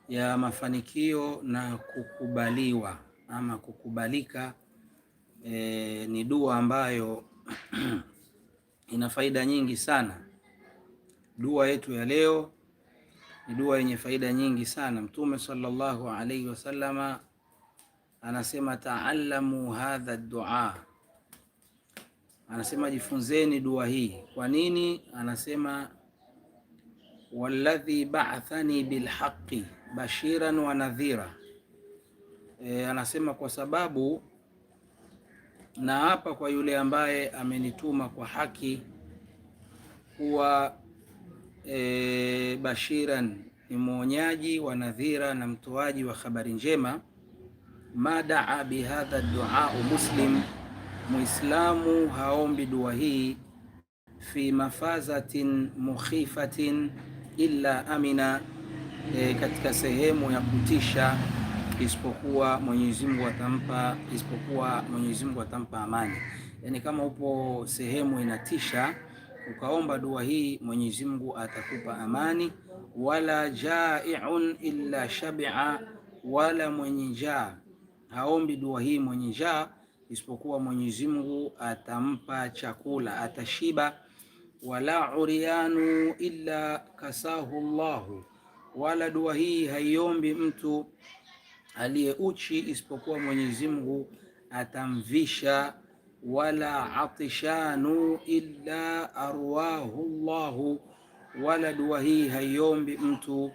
ya mafanikio na kukubaliwa ama kukubalika. Ni dua ambayo ina faida nyingi sana. Dua yetu ya leo ni dua yenye faida nyingi sana. Mtume sallallahu alaihi wasallama anasema ta'allamu hadha dua, anasema jifunzeni dua hii. Kwa nini? Anasema walladhi ba'athani bilhaqqi bashiran wa nadhira. Anasema kwa sababu na hapa kwa yule ambaye amenituma kwa haki kuwa bashiran ni mwonyaji, wa nadhira na mtoaji wa habari njema. Ma daa bihadha dua muslim, muislamu haombi dua hii fi mafazatin mukhifatin illa amina, katika sehemu ya kutisha, isipokuwa Mwenyezi Mungu atampa amani. Yani kama upo sehemu inatisha ukaomba dua hii, Mwenyezi Mungu atakupa amani. Wala jai'un illa shabi'a, wala mwenye njaa haombi dua hii mwenye njaa, isipokuwa Mwenyezi Mungu atampa chakula, atashiba. Wala uriyanu illa kasahu Allahu, wala dua hii haiombi mtu aliye uchi, isipokuwa Mwenyezi Mungu atamvisha. Wala atishanu illa arwahu Allahu, wala dua hii haiombi mtu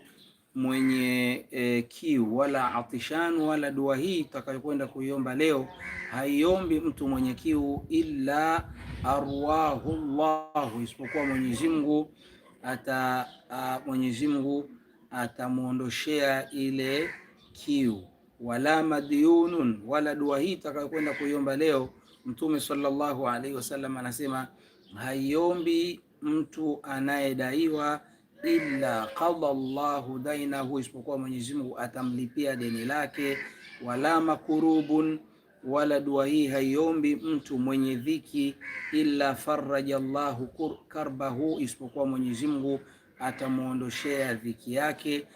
mwenye kiu. Wala atishanu, wala dua hii tutakayokwenda kuiomba leo haiombi mtu mwenye kiu, illa arwahu Allahu, isipokuwa Mwenyezi Mungu atamuondoshea ile kiu. Wala madyunun, wala dua hii tutakayokwenda kuiomba leo Mtume sallallahu alaihi wasallam anasema haiombi mtu anayedaiwa, illa qada Allahu dainahu, isipokuwa Mwenyezi Mungu atamlipia deni lake. Wala makurubun, wala dua hii haiombi mtu mwenye dhiki, illa faraja Allahu karbahu, isipokuwa Mwenyezi Mungu atamuondoshea dhiki yake.